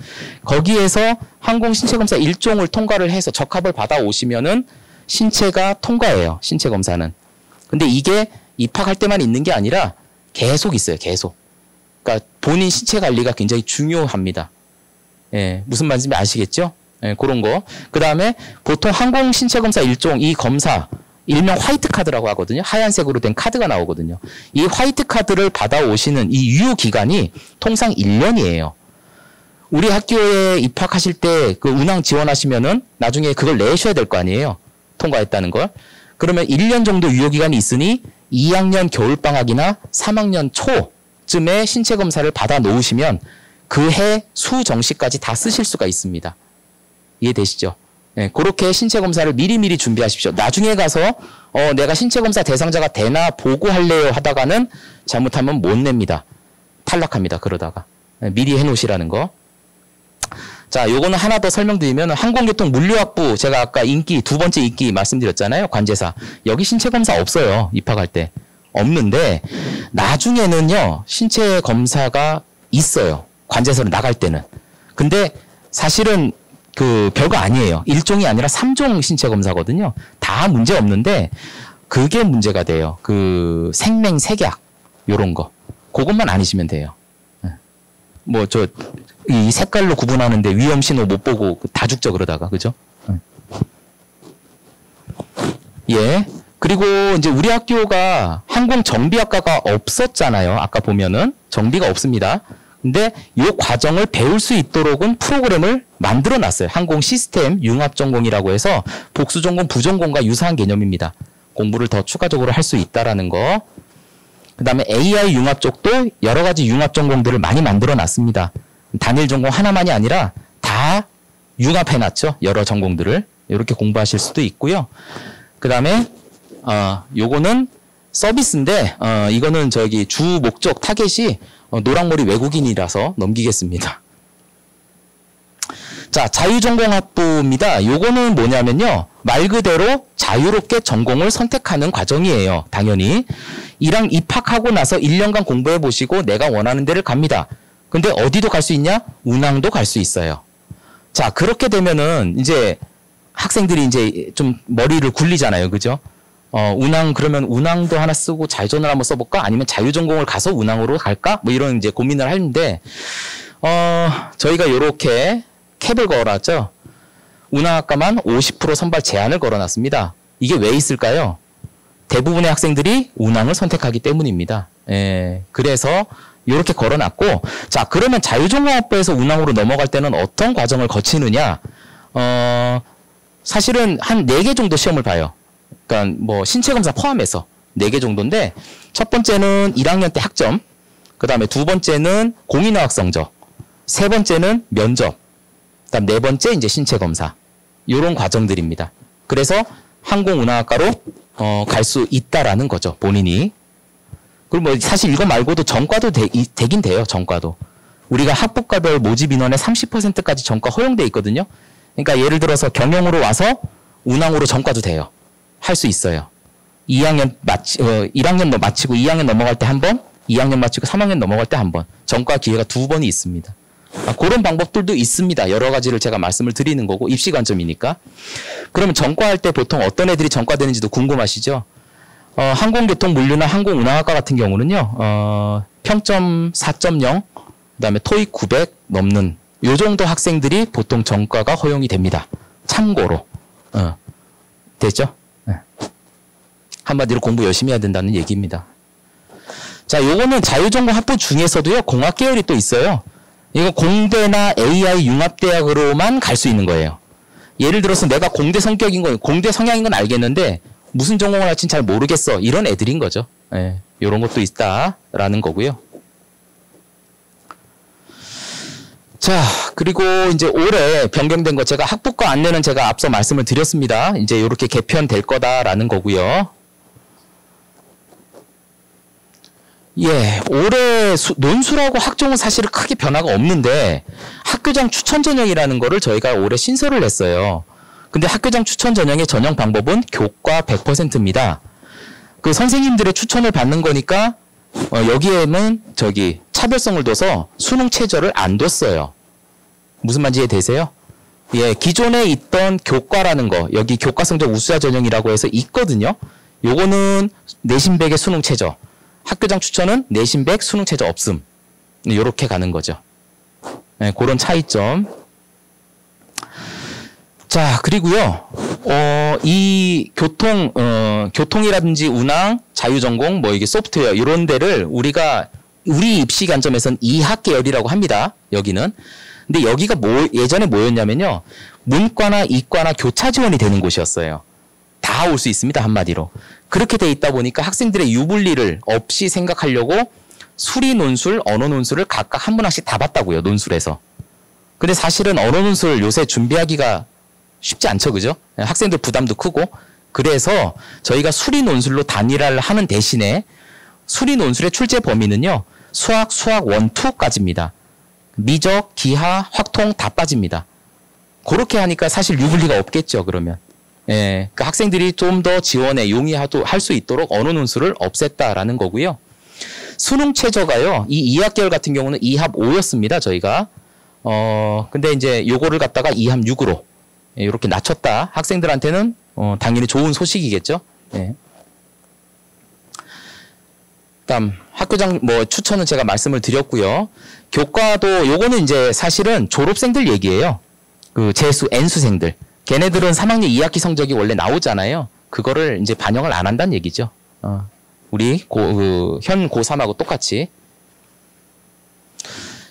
거기에서 항공 신체 검사 일종을 통과를 해서 적합을 받아 오시면은 신체가 통과해요. 신체 검사는. 근데 이게 입학할 때만 있는 게 아니라 계속 있어요. 계속. 그러니까 본인 신체 관리가 굉장히 중요합니다. 무슨 말인지 아시겠죠? 그런 거. 그 다음에 보통 항공 신체 검사 일종 이 검사 일명 화이트 카드라고 하거든요. 하얀색으로 된 카드가 나오거든요. 이 화이트 카드를 받아오시는 이 유효 기간이 통상 1년이에요. 우리 학교에 입학하실 때 그 운항 지원하시면은 나중에 그걸 내셔야 될 거 아니에요. 통과했다는 걸. 그러면 1년 정도 유효 기간이 있으니 2학년 겨울방학이나 3학년 초쯤에 신체 검사를 받아 놓으시면 그 해 수정시까지 다 쓰실 수가 있습니다. 이해되시죠? 그렇게 신체 검사를 미리미리 준비하십시오. 나중에 가서 내가 신체 검사 대상자가 되나 보고 할래요 하다가는 잘못하면 못 냅니다. 탈락합니다. 그러다가. 미리 해놓으시라는 거. 자, 요거는 하나 더 설명드리면 항공교통물류학부 제가 아까 두 번째 인기 말씀드렸잖아요. 관제사. 여기 신체 검사 없어요. 입학할 때. 없는데 나중에는요. 신체 검사가 있어요. 관제사로 나갈 때는. 근데 사실은 별거 아니에요. 1종이 아니라 3종 신체 검사거든요. 다 문제 없는데 그게 문제가 돼요. 생맹색약 요런 거. 그것만 아니시면 돼요. 이 색깔로 구분하는데 위험 신호 못 보고 다 죽죠 그러다가. 그죠? 예. 그리고 이제 우리 학교가 항공 정비학과가 없었잖아요. 아까 보면은 정비가 없습니다. 근데 이 과정을 배울 수 있도록은 프로그램을 만들어 놨어요. 항공 시스템 융합 전공이라고 해서 복수 전공, 부전공과 유사한 개념입니다. 공부를 더 추가적으로 할 수 있다라는 거. 그다음에 AI 융합 쪽도 여러 가지 융합 전공들을 많이 만들어 놨습니다. 단일 전공 하나만이 아니라 다 융합해 놨죠. 여러 전공들을. 이렇게 공부하실 수도 있고요. 그다음에 요거는 서비스인데 이거는 주 목적 타겟이 노랑머리 외국인이라서 넘기겠습니다. 자, 자유전공학부입니다. 요거는 뭐냐면요. 말 그대로 자유롭게 전공을 선택하는 과정이에요. 당연히. 이랑 입학하고 나서 1년간 공부해 보시고 내가 원하는 데를 갑니다. 근데 어디도 갈 수 있냐? 운항도 갈 수 있어요. 자, 그렇게 되면은 이제 학생들이 이제 좀 머리를 굴리잖아요. 그죠? 그러면 운항도 하나 쓰고 자유전을 한번 써볼까? 아니면 자유전공을 가서 운항으로 갈까? 뭐 이런 이제 고민을 하는데, 저희가 요렇게 캡을 걸어놨죠. 운항학과만 50% 선발 제한을 걸어놨습니다. 이게 왜 있을까요? 대부분의 학생들이 운항을 선택하기 때문입니다. 그래서 요렇게 걸어놨고, 자, 그러면 자유전공학부에서 운항으로 넘어갈 때는 어떤 과정을 거치느냐? 사실은 한 4개 정도 시험을 봐요. 그러니까 뭐 신체검사 포함해서 4개 정도인데, 첫 번째는 1학년 때 학점, 그 다음에 두 번째는 공인어학 성적, 세 번째는 면접, 그다음 네 번째 이제 신체 검사. 요런 과정들입니다. 그래서 항공운항학과로 갈 수 있다라는 거죠. 본인이. 그리고 뭐 사실 이거 말고도 전과도 되긴 돼요. 전과도. 우리가 학부과별 모집 인원의 30%까지 전과 허용돼 있거든요. 그러니까 예를 들어서 경영으로 와서 운항으로 전과도 돼요. 할 수 있어요. 1학년 마치고 2학년 넘어갈 때 한 번, 2학년 마치고 3학년 넘어갈 때 한 번. 전과 기회가 2번이 있습니다. 그런 방법들도 있습니다. 여러 가지를 제가 말씀을 드리는 거고 입시 관점이니까. 그러면 전과할 때 보통 어떤 애들이 전과되는지도 궁금하시죠? 항공교통 물류나 항공운항학과 같은 경우는요. 평점 4.0 그다음에 토익 900 넘는 요 정도 학생들이 보통 전과가 허용이 됩니다. 참고로. 됐죠? 네. 한마디로 공부 열심히 해야 된다는 얘기입니다. 자, 요거는 자유전공 학부 중에서도요. 공학 계열이 또 있어요. 이거 공대나 AI 융합대학으로만 갈 수 있는 거예요. 예를 들어서 내가 공대 성향인 건 알겠는데 무슨 전공을 할지는 잘 모르겠어. 이런 애들인 거죠. 예, 이런 것도 있다라는 거고요. 자, 그리고 이제 올해 변경된 거 제가 학부과 안내는 제가 앞서 말씀을 드렸습니다. 이제 이렇게 개편될 거다라는 거고요. 예, 올해 논술하고 학종은 사실 크게 변화가 없는데 학교장 추천 전형이라는 거를 저희가 올해 신설을 했어요. 근데 학교장 추천 전형의 전형 방법은 교과 100%입니다. 그 선생님들의 추천을 받는 거니까 여기에는 차별성을 둬서 수능 최저를 안 뒀어요. 무슨 말인지 이해되세요? 예, 기존에 있던 교과라는 거, 여기 교과 성적 우수자 전형이라고 해서 있거든요. 요거는 내신 100의 수능 최저. 학교장 추천은 내신 100, 수능 최저 없음. 요렇게 가는 거죠. 네, 그런 차이점. 자, 그리고요, 이 교통이라든지 운항, 자유전공, 뭐 이게 소프트웨어, 이런 데를 우리 입시 관점에서는 이학 계열이라고 합니다. 여기는. 근데 여기가 예전에 뭐였냐면요. 문과나 이과나 교차 지원이 되는 곳이었어요. 다 올 수 있습니다. 한마디로. 그렇게 돼 있다 보니까 학생들의 유불리를 없이 생각하려고 수리 논술, 언어 논술을 각각 한 문항씩 다 봤다고요. 논술에서. 근데 사실은 언어 논술 요새 준비하기가 쉽지 않죠. 그죠? 학생들 부담도 크고. 그래서 저희가 수리 논술로 단일화를 하는 대신에 수리 논술의 출제 범위는요. 수학 1, 2까지입니다. 미적, 기하, 확통 다 빠집니다. 그렇게 하니까 사실 유불리가 없겠죠. 그러면. 예, 그 학생들이 좀 더 지원에 용이할 수 있도록 언어 논술을 없앴다라는 거고요. 수능 최저가요. 이 2학계열 같은 경우는 2합 5였습니다. 저희가. 근데 이제 요거를 갖다가 2합 6으로 이렇게 낮췄다. 학생들한테는 당연히 좋은 소식이겠죠. 예. 다음 학교장 추천은 제가 말씀을 드렸고요. 교과도 요거는 이제 사실은 졸업생들 얘기예요. 그 재수 N수생들. 걔네들은 3학년 2학기 성적이 원래 나오잖아요. 그거를 이제 반영을 안 한다는 얘기죠. 우리 현 고3하고 똑같이.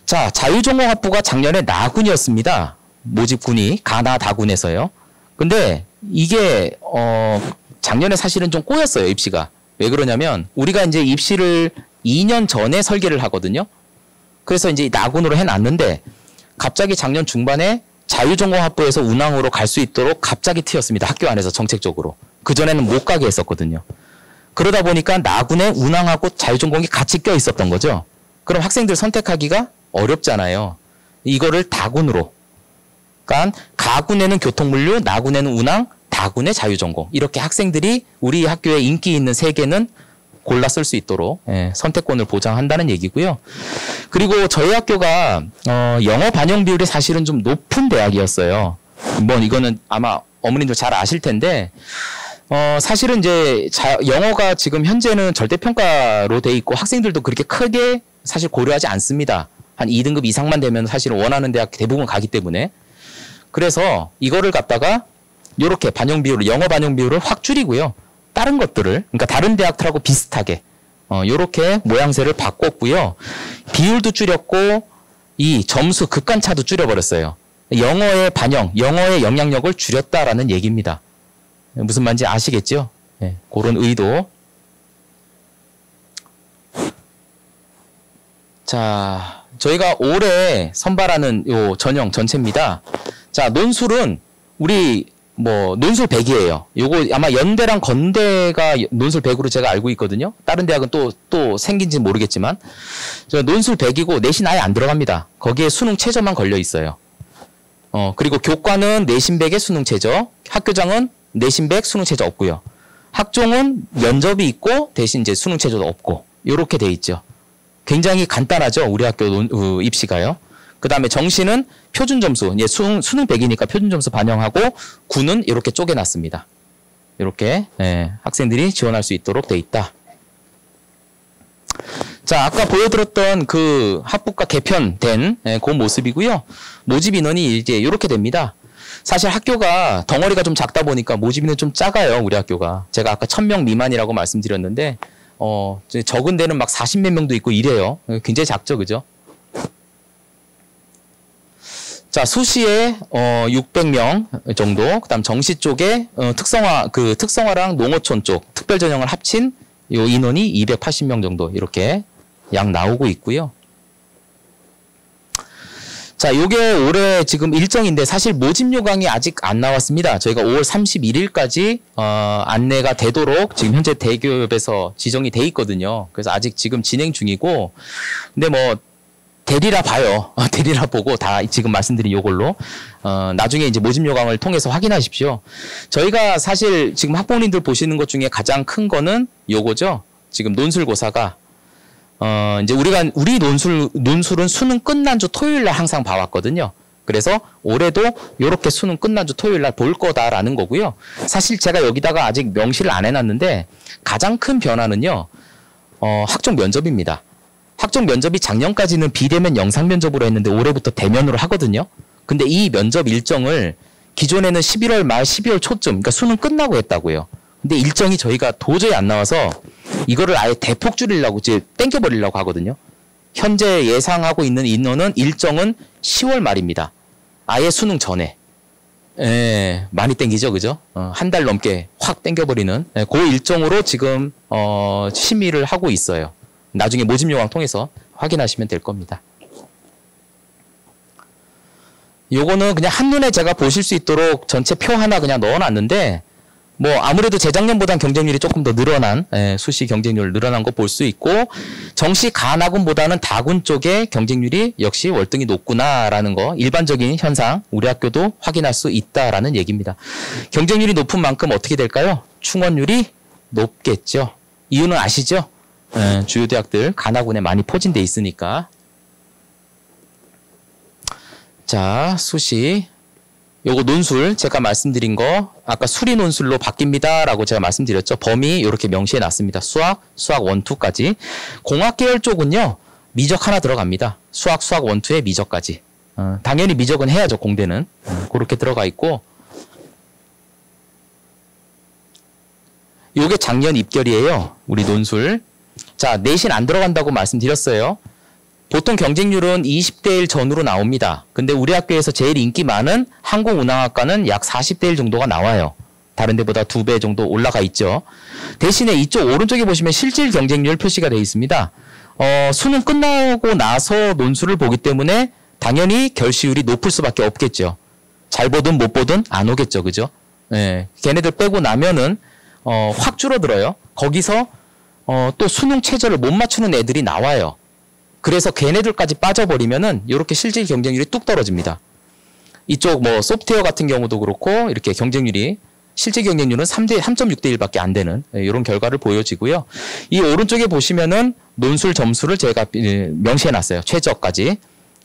자, 자유전공학부가 작년에 나군이었습니다. 모집군이 가나다군에서요. 근데 이게 작년에 사실은 좀 꼬였어요. 입시가. 왜 그러냐면 우리가 이제 입시를 2년 전에 설계를 하거든요. 그래서 이제 나군으로 해놨는데 갑자기 작년 중반에 자유전공학부에서 운항으로 갈 수 있도록 갑자기 트였습니다. 학교 안에서 정책적으로. 그전에는 못 가게 했었거든요. 그러다 보니까 나군에 운항하고 자유전공이 같이 껴 있었던 거죠. 그럼 학생들 선택하기가 어렵잖아요. 이거를 다군으로. 그러니까 가군에는 교통물류, 나군에는 운항, 다군에 자유전공. 이렇게 학생들이 우리 학교에 인기 있는 3개는 골라 쓸 수 있도록 선택권을 보장한다는 얘기고요. 그리고 저희 학교가 영어 반영 비율이 사실은 좀 높은 대학이었어요. 이거는 아마 어머님들 잘 아실 텐데 사실은 이제 영어가 지금 현재는 절대평가로 돼 있고 학생들도 그렇게 크게 사실 고려하지 않습니다. 한 2등급 이상만 되면 사실은 원하는 대학 대부분 가기 때문에. 그래서 이거를 갖다가 이렇게 영어 반영 비율을 확 줄이고요. 다른 것들을, 그러니까 다른 대학들하고 비슷하게 이렇게 모양새를 바꿨고요. 비율도 줄였고 이 점수 극간차도 줄여버렸어요. 영어의 반영, 영어의 영향력을 줄였다라는 얘기입니다. 무슨 말인지 아시겠죠? 네, 그런 의도. 자, 저희가 올해 선발하는 요 전형 전체입니다. 자, 논술은 우리 논술 100이에요. 요거 아마 연대랑 건대가 논술 100으로 제가 알고 있거든요. 다른 대학은 또 생긴지는 모르겠지만. 논술 100이고 내신 아예 안 들어갑니다. 거기에 수능 최저만 걸려 있어요. 그리고 교과는 내신 100에 수능 최저, 학교장은 내신 100 수능 최저 없고요. 학종은 면접이 있고 대신 이제 수능 최저도 없고 요렇게 돼 있죠. 굉장히 간단하죠. 우리 학교 입시가요. 그 다음에 정시는 표준 점수, 수능 100이니까 표준 점수 반영하고 구는 이렇게 쪼개놨습니다. 이렇게 학생들이 지원할 수 있도록 돼 있다. 자, 아까 보여드렸던 그 학부가 개편된 그 모습이고요. 모집 인원이 이제 이렇게 됩니다. 사실 학교가 덩어리가 좀 작다 보니까 모집 인원이 좀 작아요. 우리 학교가. 제가 아까 1000명 미만이라고 말씀드렸는데 적은 데는 막 40몇 명도 있고 이래요. 굉장히 작죠, 그죠? 자, 수시에 600명 정도, 그다음 정시 쪽에 특성화랑 농어촌 쪽 특별 전형을 합친 요 인원이 280명 정도 이렇게 약 나오고 있고요. 자, 요게 올해 지금 일정인데 사실 모집 요강이 아직 안 나왔습니다. 저희가 5월 31일까지 안내가 되도록 지금 현재 대교협에서 지정이 돼 있거든요. 그래서 아직 지금 진행 중이고, 근데 되리라 봐요. 되리라 보고 다 지금 말씀드린 요걸로 나중에 이제 모집 요강을 통해서 확인하십시오. 저희가 사실 지금 학부모님들 보시는 것 중에 가장 큰 거는 요거죠. 지금 논술고사가 이제 우리 논술은 수능 끝난 주 토요일 날 항상 봐왔거든요. 그래서 올해도 요렇게 수능 끝난 주 토요일 날 볼 거다라는 거고요. 사실 제가 여기다가 아직 명시를 안 해놨는데 가장 큰 변화는요. 학종 면접입니다. 학종 면접이 작년까지는 비대면 영상 면접으로 했는데 올해부터 대면으로 하거든요. 근데 이 면접 일정을 기존에는 11월 말 12월 초쯤, 그러니까 수능 끝나고 했다고요. 근데 일정이 저희가 도저히 안 나와서 이거를 아예 대폭 줄이려고 이제 땡겨버리려고 하거든요. 현재 예상하고 있는 인원은 일정은 10월 말입니다. 아예 수능 전에. 많이 땡기죠, 그죠? 한 달 넘게 확 땡겨버리는 그 일정으로 지금 심의를 하고 있어요. 나중에 모집 요강 통해서 확인하시면 될 겁니다. 요거는 그냥 한눈에 제가 보실 수 있도록 전체 표 하나 그냥 넣어놨는데 아무래도 재작년보단 경쟁률이 조금 더 늘어난 수시 경쟁률 늘어난 거 볼 수 있고 정시 가나군보다는 다군 쪽의 경쟁률이 역시 월등히 높구나라는 거 일반적인 현상 우리 학교도 확인할 수 있다라는 얘기입니다. 경쟁률이 높은 만큼 어떻게 될까요? 충원율이 높겠죠. 이유는 아시죠? 주요 대학들 가나군에 많이 포진돼 있으니까. 자, 수시 요거 논술 제가 말씀드린 거 아까 수리 논술로 바뀝니다 라고 제가 말씀드렸죠. 범위 이렇게 명시해 놨습니다. 수학 1, 2까지. 공학 계열 쪽은요 미적 하나 들어갑니다. 수학 1, 2에 미적까지. 당연히 미적은 해야죠. 공대는. 그렇게 들어가 있고 요게 작년 입결이에요. 우리 논술. 자, 내신 안 들어간다고 말씀드렸어요. 보통 경쟁률은 20대 1 전후로 나옵니다. 근데 우리 학교에서 제일 인기 많은 항공운항학과는 약 40대 1 정도가 나와요. 다른 데보다 2배 정도 올라가 있죠. 대신에 이쪽 오른쪽에 보시면 실질 경쟁률 표시가 되어 있습니다. 수능 끝나고 나서 논술을 보기 때문에 당연히 결시율이 높을 수밖에 없겠죠. 잘 보든 못 보든 안 오겠죠. 그죠? 걔네들 빼고 나면은 확 줄어들어요. 거기서 또 수능 최저를 못 맞추는 애들이 나와요. 그래서 걔네들까지 빠져버리면은 이렇게 실질 경쟁률이 뚝 떨어집니다. 이쪽 소프트웨어 같은 경우도 그렇고 이렇게 경쟁률이 실질 경쟁률은 3.6대 1밖에 안 되는 이런 결과를 보여지고요. 이 오른쪽에 보시면은 논술 점수를 제가 명시해 놨어요. 최저까지.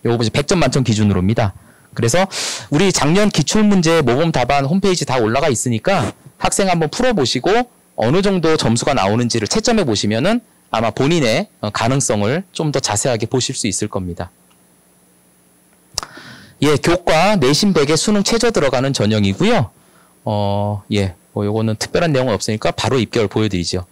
요거 보시 100점 만점 기준으로입니다. 그래서 우리 작년 기출문제 모범 답안 홈페이지 다 올라가 있으니까 학생 한번 풀어보시고 어느 정도 점수가 나오는지를 채점해 보시면은 아마 본인의 가능성을 좀 더 자세하게 보실 수 있을 겁니다. 교과 내신 100에 수능 최저 들어가는 전형이고요. 요거는 특별한 내용은 없으니까 바로 입결 보여드리죠.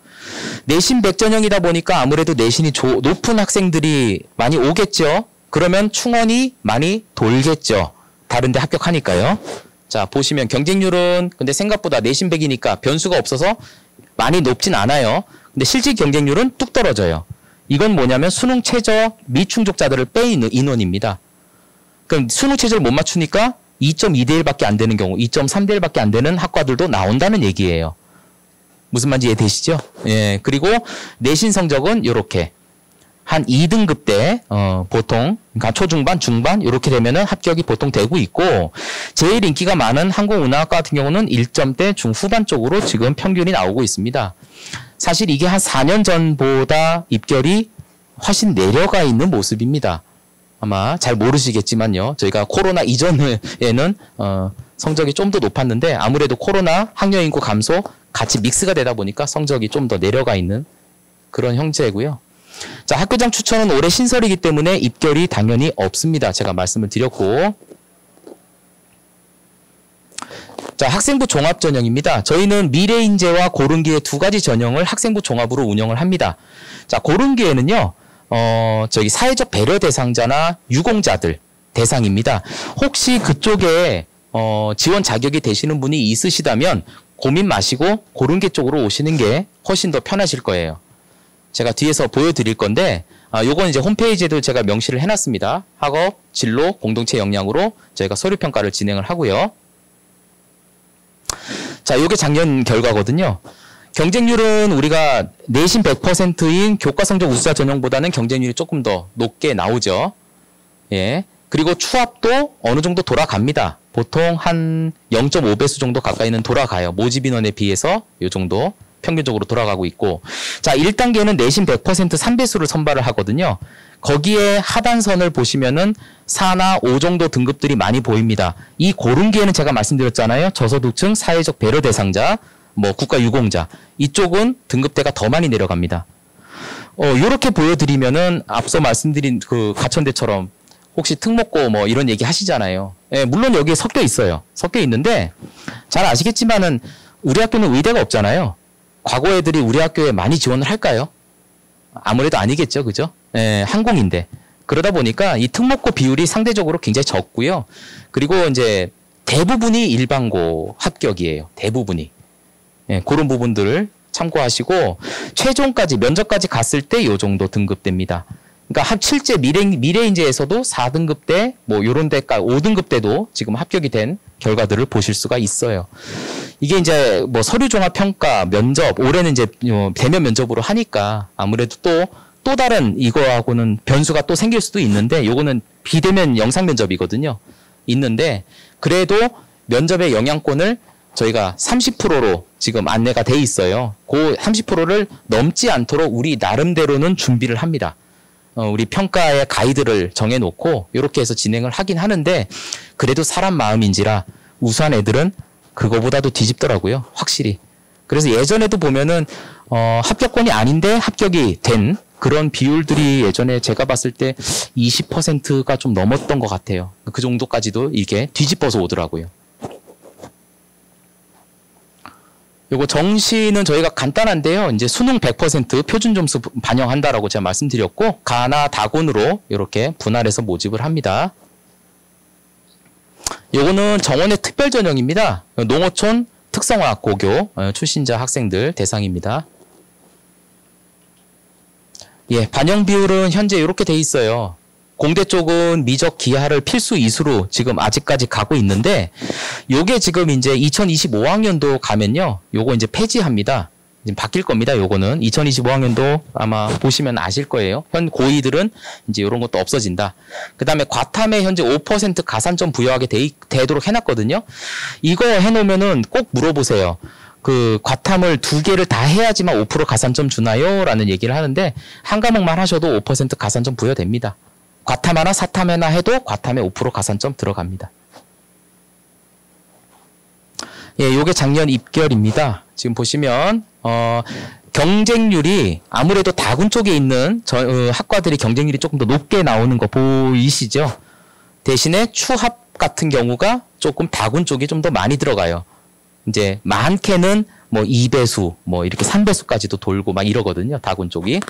내신 100 전형이다 보니까 아무래도 내신이 높은 학생들이 많이 오겠죠. 그러면 충원이 많이 돌겠죠. 다른 데 합격하니까요. 자, 보시면 경쟁률은 근데 생각보다 내신 100이니까 변수가 없어서 많이 높진 않아요. 근데 실질 경쟁률은 뚝 떨어져요. 이건 뭐냐면 수능 최저 미충족자들을 뺀 인원입니다. 그럼 수능 최저를 못 맞추니까 2.2대 1밖에 안 되는 경우, 2.3대 1밖에 안 되는 학과들도 나온다는 얘기예요. 무슨 말인지 이해되시죠? 예. 그리고 내신 성적은 요렇게 한 2등급 때 보통 그러니까 초중반, 중반 이렇게 되면은 합격이 보통 되고 있고 제일 인기가 많은 항공운항학과 같은 경우는 1점대 중후반 쪽으로 지금 평균이 나오고 있습니다. 사실 이게 한 4년 전보다 입결이 훨씬 내려가 있는 모습입니다. 아마 잘 모르시겠지만요. 저희가 코로나 이전에는 성적이 좀 더 높았는데 아무래도 코로나 학령 인구 감소 같이 믹스가 되다 보니까 성적이 좀 더 내려가 있는 그런 형태고요. 자, 학교장 추천은 올해 신설이기 때문에 입결이 당연히 없습니다. 제가 말씀을 드렸고. 자, 학생부 종합 전형입니다. 저희는 미래인재와 고른기회 두 가지 전형을 학생부 종합으로 운영을 합니다. 자, 고른기회는요, 저기 사회적 배려 대상자나 유공자들 대상입니다. 혹시 그쪽에 지원 자격이 되시는 분이 있으시다면 고민 마시고 고른기 쪽으로 오시는 게 훨씬 더 편하실 거예요. 제가 뒤에서 보여드릴 건데 요건 이제 홈페이지에도 제가 명시를 해놨습니다. 학업, 진로, 공동체 역량으로 저희가 서류평가를 진행을 하고요. 자, 요게 작년 결과거든요. 경쟁률은 우리가 내신 100%인 교과성적 우수자 전형보다는 경쟁률이 조금 더 높게 나오죠. 예. 그리고 추합도 어느 정도 돌아갑니다. 보통 한 0.5배수 정도 가까이는 돌아가요. 모집 인원에 비해서 요 정도 평균적으로 돌아가고 있고. 자, 1단계는 내신 100% 3배수를 선발을 하거든요. 거기에 하단선을 보시면은 4나 5 정도 등급들이 많이 보입니다. 이 고른기회는 제가 말씀드렸잖아요. 저소득층, 사회적 배려 대상자, 뭐 국가 유공자. 이쪽은 등급대가 더 많이 내려갑니다. 요렇게 보여드리면은 앞서 말씀드린 그 가천대처럼 혹시 특목고 뭐 이런 얘기 하시잖아요. 예, 물론 여기에 섞여 있어요. 섞여 있는데 잘 아시겠지만은 우리 학교는 의대가 없잖아요. 과거 애들이 우리 학교에 많이 지원을 할까요? 아무래도 아니겠죠. 그죠? 예, 항공인데. 그러다 보니까 이 특목고 비율이 상대적으로 굉장히 적고요. 그리고 이제 대부분이 일반고 합격이에요. 대부분이. 예, 그런 부분들을 참고하시고 최종까지 면접까지 갔을 때 요 정도 등급대입니다. 그러니까 실제 미래인재에서도 4등급대 뭐 요런 데까지 5등급대도 지금 합격이 된 결과들을 보실 수가 있어요. 이게 이제 뭐 서류 종합 평가 면접 올해는 이제 대면 면접으로 하니까 아무래도 또 다른 이거하고는 변수가 또 생길 수도 있는데 요거는 비대면 영상 면접이거든요. 있는데 그래도 면접의 영향권을 저희가 30%로 지금 안내가 돼 있어요. 그 30%를 넘지 않도록 우리 나름대로는 준비를 합니다. 우리 평가의 가이드를 정해놓고 이렇게 해서 진행을 하긴 하는데 그래도 사람 마음인지라 우수한 애들은 그거보다도 뒤집더라고요. 확실히. 그래서 예전에도 보면은 합격권이 아닌데 합격이 된 그런 비율들이 예전에 제가 봤을 때 20%가 좀 넘었던 것 같아요. 그 정도까지도 이게 뒤집어서 오더라고요. 요거 정시는 저희가 간단한데요. 이제 수능 100% 표준 점수 반영한다라고 제가 말씀드렸고 가나 다군으로 이렇게 분할해서 모집을 합니다. 요거는 정원의 특별 전형입니다. 농어촌 특성화학 고교 출신자 학생들 대상입니다. 예, 반영 비율은 현재 이렇게 돼 있어요. 공대 쪽은 미적 기하를 필수 이수로 지금 아직까지 가고 있는데 요게 지금 이제 2025학년도 가면요. 요거 이제 폐지합니다. 지금 바뀔 겁니다. 요거는 2025학년도 아마 보시면 아실 거예요. 현 고2들은 이제 이런 것도 없어진다. 그다음에 과탐에 현재 5% 가산점 부여하게 되도록 해놨거든요. 이거 해놓으면은 꼭 물어보세요. 그 과탐을 2개를 다 해야지만 5% 가산점 주나요? 라는 얘기를 하는데 한 과목만 하셔도 5% 가산점 부여됩니다. 과탐 하나 사탐 하나 해도 과탐에 5% 가산점 들어갑니다. 예, 요게 작년 입결입니다. 지금 보시면 경쟁률이 아무래도 다군 쪽에 있는 학과들이 경쟁률이 조금 더 높게 나오는 거 보이시죠? 대신에 추합 같은 경우가 조금 다군 쪽이 좀 더 많이 들어가요. 이제 많게는 뭐 2배수, 뭐 이렇게 3배수까지도 돌고 막 이러거든요. 다군 쪽이.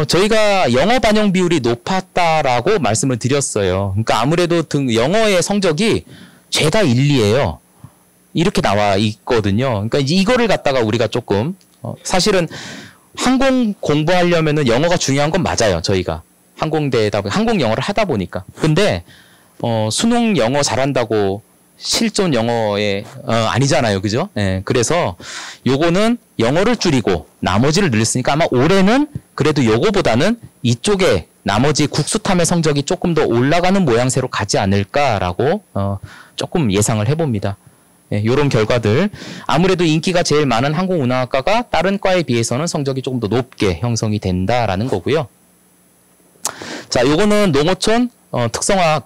저희가 영어 반영 비율이 높았다라고 말씀을 드렸어요. 그러니까 아무래도 영어의 성적이 죄다 1, 2예요. 이렇게 나와 있거든요. 그러니까 이거를 갖다가 우리가 조금 사실은 항공 공부하려면은 영어가 중요한 건 맞아요. 저희가 항공대에다 항공 영어를 하다 보니까. 근데 수능 영어 잘한다고 실존 영어에 아니잖아요, 그죠? 예, 그래서 요거는 영어를 줄이고 나머지를 늘렸으니까 아마 올해는 그래도 요거보다는 이쪽에 나머지 국수탐의 성적이 조금 더 올라가는 모양새로 가지 않을까라고 조금 예상을 해봅니다. 예, 요런 결과들. 아무래도 인기가 제일 많은 항공운항학과가 다른 과에 비해서는 성적이 조금 더 높게 형성이 된다라는 거고요. 자, 요거는 농어촌 특성화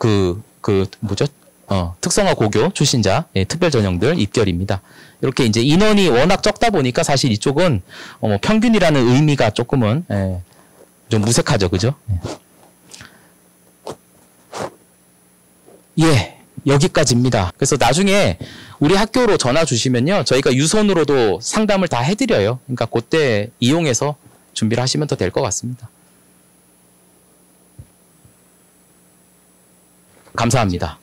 특성화 고교 출신자 특별 전형들 입결입니다. 이렇게 이제 인원이 워낙 적다 보니까 사실 이쪽은 평균이라는 의미가 조금은 좀 무색하죠, 그죠? 예, 여기까지입니다. 그래서 나중에 우리 학교로 전화 주시면요, 저희가 유선으로도 상담을 다 해드려요. 그러니까 그때 이용해서 준비를 하시면 더 될 것 같습니다. 감사합니다.